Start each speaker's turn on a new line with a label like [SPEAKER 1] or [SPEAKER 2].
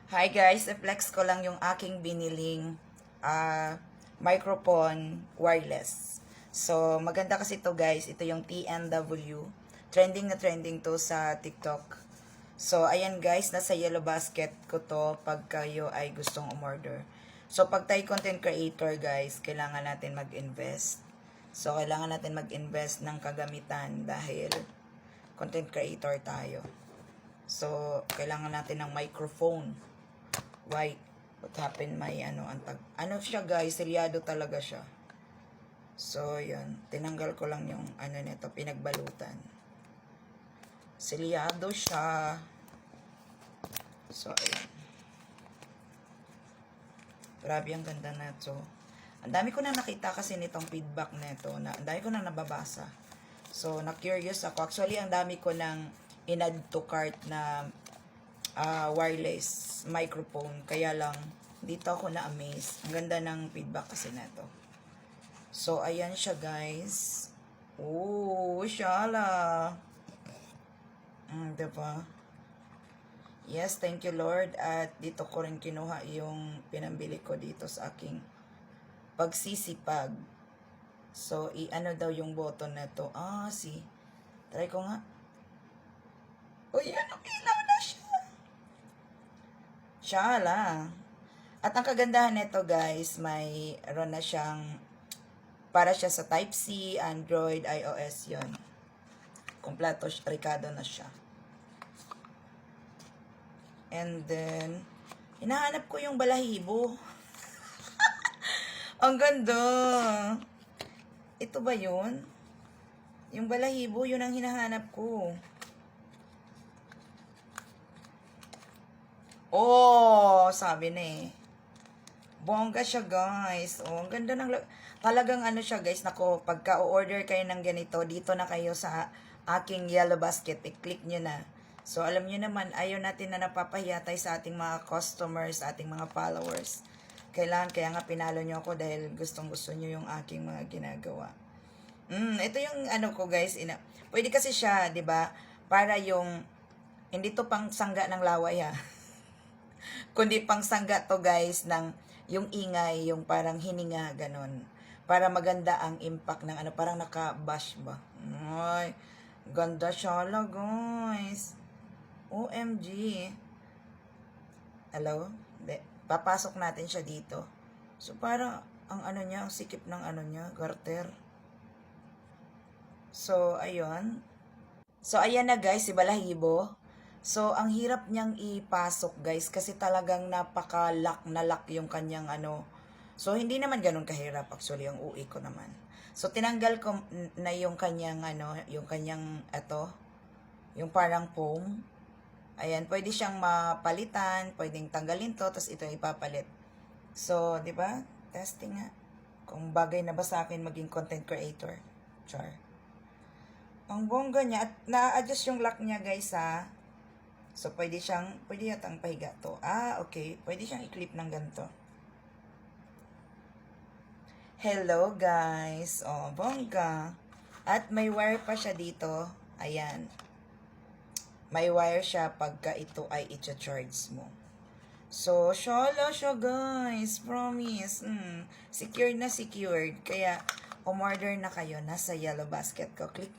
[SPEAKER 1] Hi guys, i-flex ko lang yung aking biniling microphone wireless. So, maganda kasi to guys. Ito yung TNW. Trending na trending to sa TikTok. So, ayan guys, nasa yellow basket ko to pag kayo ay gustong umorder. So, pag tayo content creator guys, kailangan natin mag-invest. So, kailangan natin mag-invest ng kagamitan dahil content creator tayo. So, kailangan natin ng microphone. Why? What happened? May ano siya guys, selyado talaga siya. So, yun. Tinanggal ko lang yung nito, pinagbalutan. Selyado siya. So, ayan. Grabe, ang ganda na to. Ang dami ko na nakita kasi nitong feedback nito. Ang dami ko na nababasa. So, na-curious ako. Actually, ang dami ko nang in-add to cart na wireless microphone. Kaya lang, dito ako na-amaze. Ang ganda ng feedback kasi nito. So, ayan siya guys. Oh, shala. Diba? Yes, thank you Lord. At dito ko rin kinuha yung pinambili ko dito sa aking pagsisipag. So, i-ano daw yung button na to. Try ko nga. Oh, yan. Ilaw na siya. Shala. At ang kagandahan nito guys, mayroon na siyang para siya sa Type-C, Android, iOS yon. Kompleto, rikado na siya. And then, hinahanap ko yung balahibo. Ang ganda. Ito ba yun? Yung balahibo, yun ang hinahanap ko. Oh, sabi na eh. Bongga siya guys. Oh, ang ganda ng talagang ano siya guys. Nako, pagka o-order kayo ng ganito, dito na kayo sa aking yellow basket. I-click nyo na. So, alam nyo naman, ayaw natin na napapahiya tayo sa ating mga customers, sa ating mga followers. Kaya nga pinalo nyo ako dahil gustong-gusto nyo yung aking mga ginagawa. Ito yung ano ko guys. Pwede kasi siya, di ba? Para yung, hindi to pang sangga ng laway ha. Kundi pang sangga to guys ng yung ingay, yung parang hininga, ganon. Para maganda ang impact ng parang naka-bash ba. Ay, ganda siya la guys. OMG. Hello? Papasok natin siya dito. So, parang ang niya, ang sikip ng niya, garter. So, ayun. So, ayan na guys, si balahibo. So, ang hirap niyang ipasok guys kasi talagang napaka-lock na lock yung kanyang So, hindi naman ganun kahirap actually yung UI ko naman. So, tinanggal ko na yung kanyang yung kanyang yung parang foam. Ayan, pwede siyang mapalitan, pwedeng tanggalin to, tapos ito ipapalit. So, di ba? Testing nga. Kung bagay na ba sa akin maging content creator. Char. Ang bongga niya. At na-adjust yung lock niya guys ha. So, pwede yatang pahiga to. Okay. Pwede siyang i-clip ng ganito. Hello guys. Oh, bongga. At may wire pa siya dito. Ayan. May wire siya pagka ito ay i-charge mo. So, shala siya guys. Promise. Secured na secured. Kaya, umorder na kayo. Nasa yellow basket ko. Click